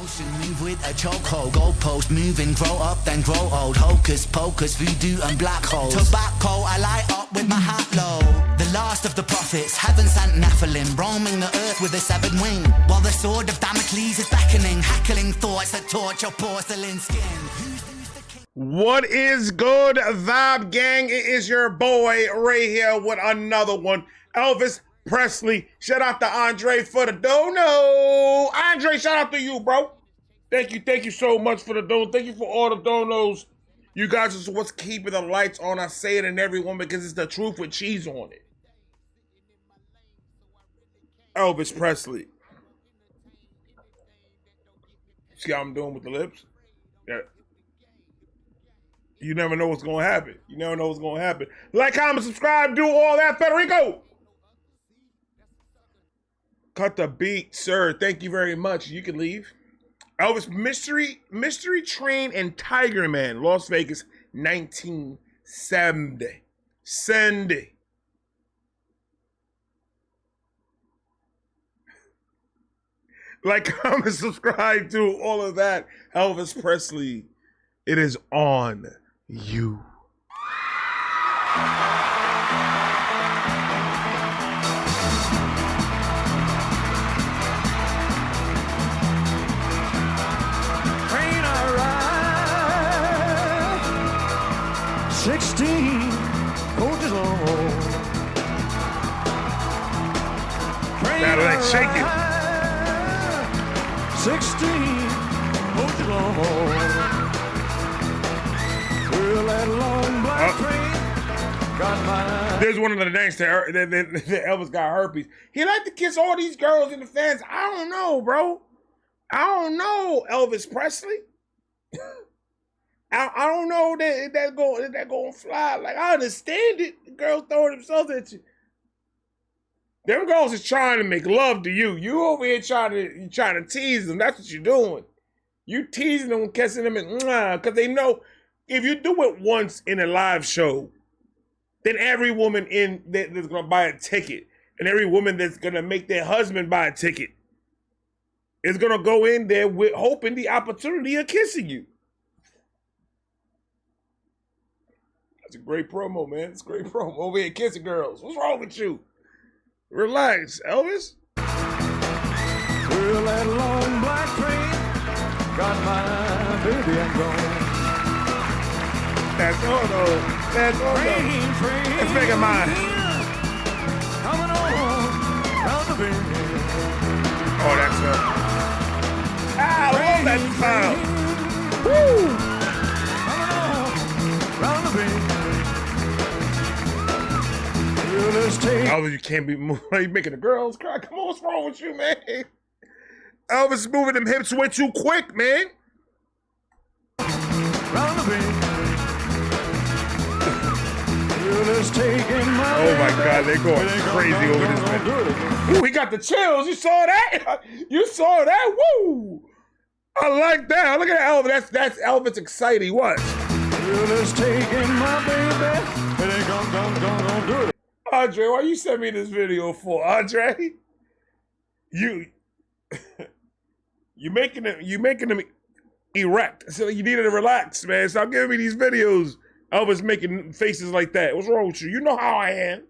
motion, move with a chokehold. Goalpost moving, grow up, then grow old. Hocus pocus, voodoo and black holes. Tobacco, I light up with my hat low. The last of the prophets, heaven sent Nephilim, roaming the earth with a severed wing. While the sword of Damocles is beckoning, hackling thoughts that torch your porcelain skin. What is good, Vibe Gang? It is your boy Ray here with another one. Elvis Presley. Shout out to Andre for the dono. Andre, shout out to you, bro. Thank you so much for the dono. Thank you for all the donos. You guys is what's keeping the lights on. I say it in everyone because it's the truth with cheese on it. Elvis Presley. See how I'm doing with the lips? Yeah. You never know what's going to happen. You never know what's going to happen. Like, comment, subscribe, do all that, Federico. Cut the beat, sir. Thank you very much. You can leave. Elvis, Mystery Train and Tiger Man, Las Vegas, 1970. Sunday. Like, comment, subscribe, do all of that. Elvis Presley, it is on you. Train I ride, 16 coaches long. Now let's shake it. 16 coaches long. Well, that long black train got my... There's one of the names that Elvis got herpes. He liked to kiss all these girls in the fans. I don't know, bro. I don't know, Elvis Presley. I don't know that going to fly. Like, I understand it. The girls throwing themselves at you. Them girls is trying to make love to you. You over here trying to tease them. That's what you're doing. You teasing them, kissing them, and because they know if you do it once in a live show, then every woman that's gonna buy a ticket, and every woman that's gonna make their husband buy a ticket, is gonna go in there with hoping the opportunity of kissing you. That's a great promo, man. It's a great promo. Over here kissing girls. What's wrong with you? Relax, Elvis. Well, that long black train got my baby and gone. That's all though. That's all though. Let's make it mine. Coming on round the bend. Oh, that's her. I love that sound. Woo! Coming on round the bend. Well, let's take... Elvis, you can't be moving. You making the girls cry. Come on, what's wrong with you, man? Elvis is moving them hips way too quick, man. Round the bend. Oh my God, they're going crazy over this man. Ooh, he got the chills. You saw that? You saw that? Woo! I like that. Look at that, Elvis. That's Elvis exciting. Watch. Andre, why you sent me this video for, Andre? You making them erect. So you needed to relax, man. Stop giving me these videos. Elvis making faces like that. What's wrong with you? You know how I am.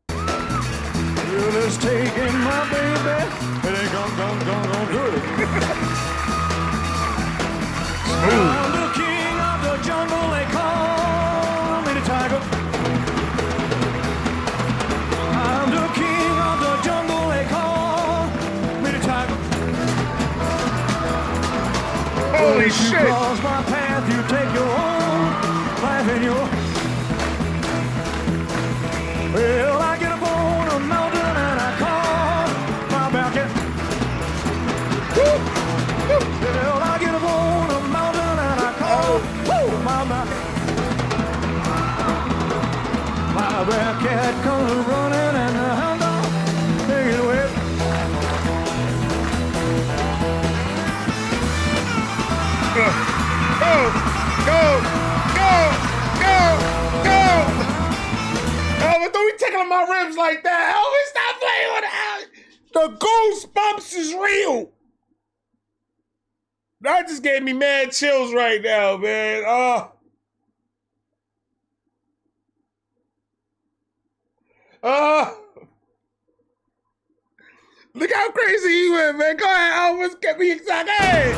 Well, it's taking my baby. It ain't gonna do it. I'm the king of the jungle. They call me the tiger. I'm the king of the jungle. They call me the tiger. Holy if shit. You cross my path, you take your own life in your... Well, I get up on a mountain and I call my mountain. Well, I get up on a mountain and I call my mountain. My bear cat comes running and the hound dog take it away. Go! Elvis, don't be tickling my ribs like that. Elvis, stop playing with the Goosebumps is real. That just gave me mad chills right now, man. Look how crazy he went, man. Go ahead, Elvis. Get me excited. Hey.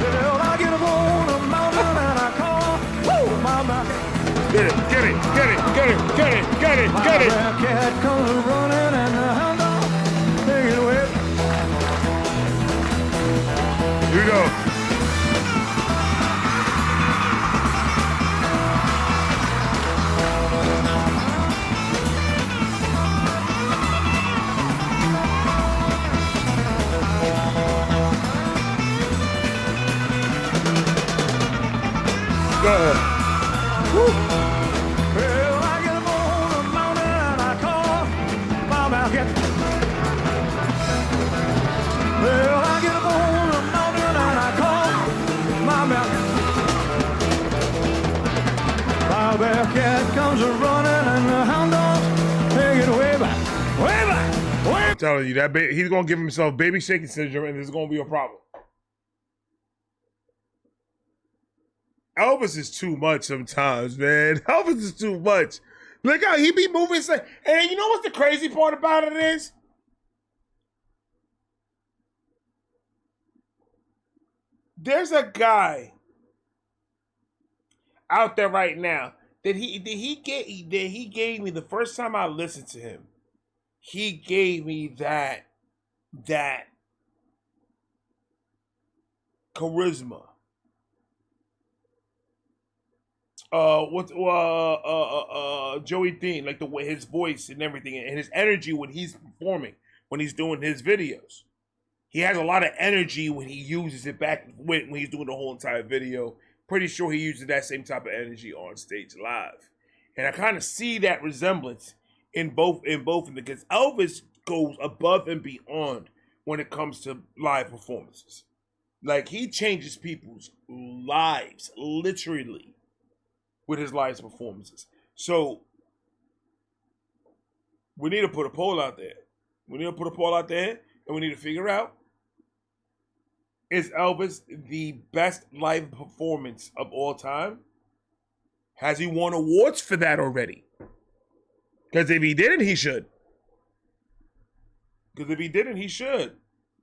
Well, I get up on a mountain and I call, woo, my mountain. Get it. My black cat comes running and the hound dog take it away. Here we go. Go ahead. Woo. Well, I get up on a mountain and I call my mountain. Well, I get up on a mountain and I call my mountain. My black cat comes a running and the hound dog take it way back, way back, way. I'm telling you, that he's gonna give himself baby shaking syndrome, and there's gonna be a problem. Elvis is too much sometimes, man. Elvis is too much. Look how he be moving. And you know what's the crazy part about it is? There's a guy out there right now that he gave me the first time I listened to him. He gave me that charisma. Joey Dean, like the way his voice and everything, and his energy when he's performing, when he's doing his videos. He has a lot of energy when he uses it back when he's doing the whole entire video. Pretty sure he uses that same type of energy on stage live. And I kind of see that resemblance in both because Elvis goes above and beyond when it comes to live performances. Like, he changes people's lives, literally, with his live performances. So we need to put a poll out there. And we need to figure out, is Elvis the best live performance of all time? Has he won awards for that already? Because if he didn't, he should.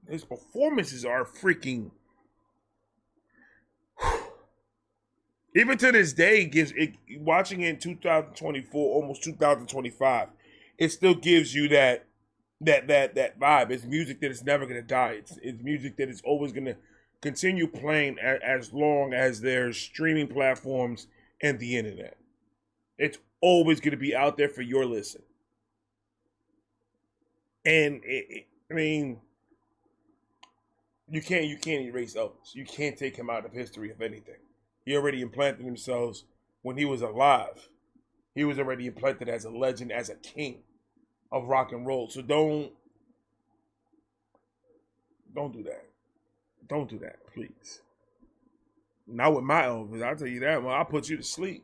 His performances are freaking... Even to this day, watching it in 2024, almost 2025, it still gives you that vibe. It's music that is never gonna die. It's music that is always gonna continue playing as long as there's streaming platforms and the internet. It's always gonna be out there for your listen. And I mean, you can't erase Elvis. You can't take him out of history of anything. He already implanted himself when he was alive. He was already implanted as a legend, as a king of rock and roll. So don't do that. Don't do that, please. Not with my Elvis. I'll tell you that. Well, I'll put you to sleep.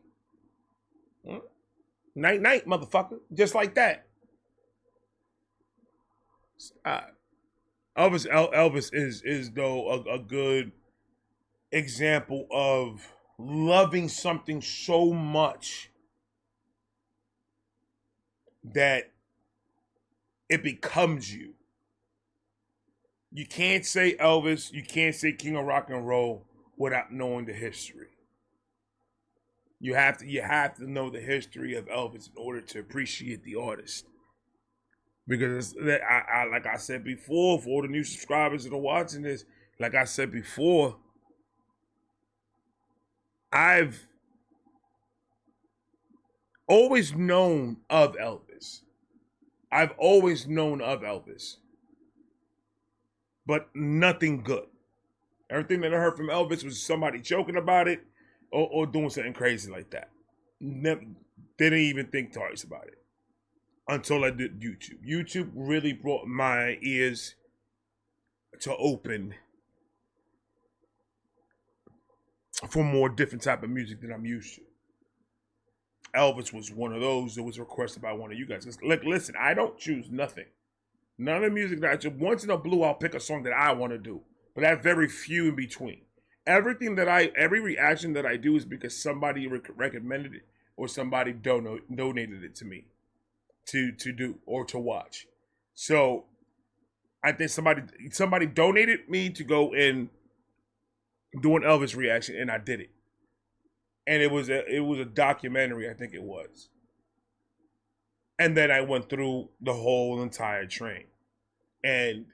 Night, night, motherfucker. Just like that. Elvis is though a good example of loving something so much that it becomes you. You can't say Elvis, you can't say King of Rock and Roll without knowing the history. You have to know the history of Elvis in order to appreciate the artist. Because I like I said before, for all the new subscribers that are watching this, like I said before, I've always known of Elvis. But nothing good. Everything that I heard from Elvis was somebody joking about it or doing something crazy like that. Didn't even think twice about it until I did YouTube. YouTube really brought my ears to open for more different type of music than I'm used to. Elvis was one of those that was requested by one of you guys. Like, listen, I don't choose nothing. None of the music that I choose. Once in a blue, I'll pick a song that I want to do. but that's very few in between. Every reaction that I do is because somebody recommended it or somebody donated it to me to do or to watch. So I think somebody donated me to go and do an Elvis reaction, and I did it. And it was a documentary, I think it was. And then I went through the whole entire train. And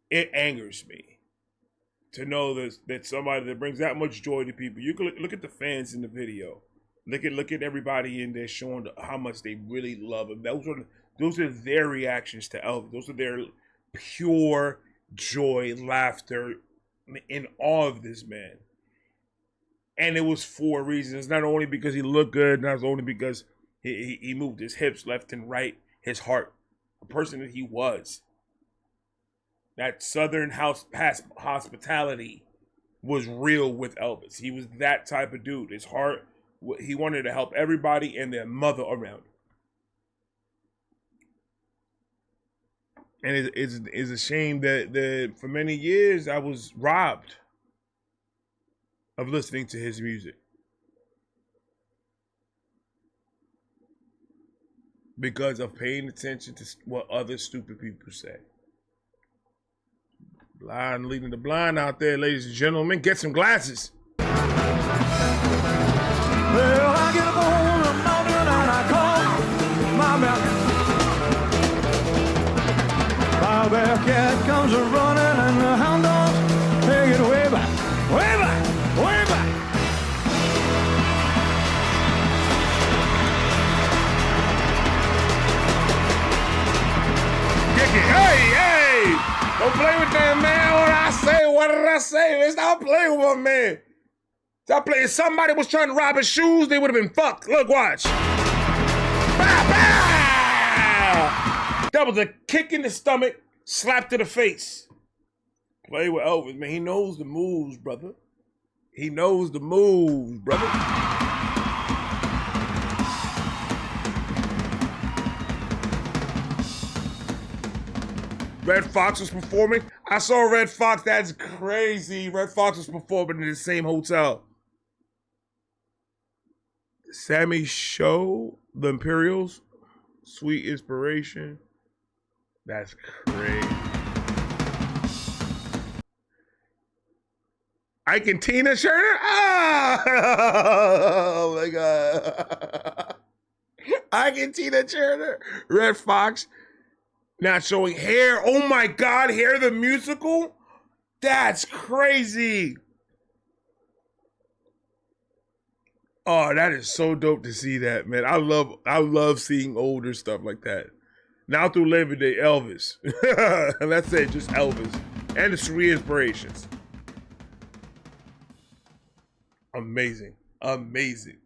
it angers me to know that somebody that brings that much joy to people. You can look at the fans in the video. Look at everybody in there showing how much they really love him. Those are their reactions to Elvis. Those are their pure joy, laughter, in awe of this man. And it was for reasons, not only because he looked good, not only because he moved his hips left and right, his heart, the person that he was. That Southern hospitality was real with Elvis. He was that type of dude. His heart, he wanted to help everybody and their mother around him. And it's a shame that for many years I was robbed of listening to his music. Because of paying attention to what other stupid people say. Blind leading the blind out there, ladies and gentlemen. Get some glasses. Well, I get up on the mountain and I call my bear. My bear cat comes a running and the hound dogs take it way back, way back, way back. Hey, hey! Don't play with that man. What did I say? Man, stop playing with my man. Stop playing. If somebody was trying to rob his shoes, they would have been fucked. Look, watch. Bah, bah! That was a kick in the stomach, slap to the face. Play with Elvis, man. He knows the moves, brother. He knows the moves, brother. Red Fox was performing. I saw Red Fox. That's crazy. Red Fox was performing in the same hotel. Sammy Show, the Imperials, Sweet Inspiration. That's crazy. Ike and Tina Turner? Oh my God. Ike and Tina Turner. Red Fox. Not showing Hair. Oh my God, Hair the musical? That's crazy. Oh, that is so dope to see that, man. I love seeing older stuff like that. Now through Labor Day, Elvis. That's it, just Elvis. And the Three Inspirations. Amazing. Amazing.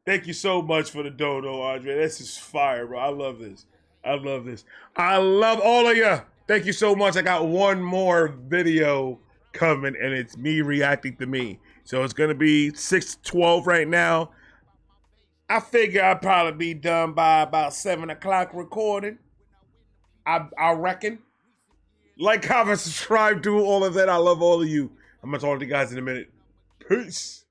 Thank you so much for the dono, Andre. This is fire, bro. I love this. I love this. I love all of you. Thank you so much. I got one more video coming, and it's me reacting to me. So it's going to be 6:12 right now. I figure I'll probably be done by about 7 o'clock recording. I reckon. Like, comment, subscribe, do all of that. I love all of you. I'm going to talk to you guys in a minute. Peace.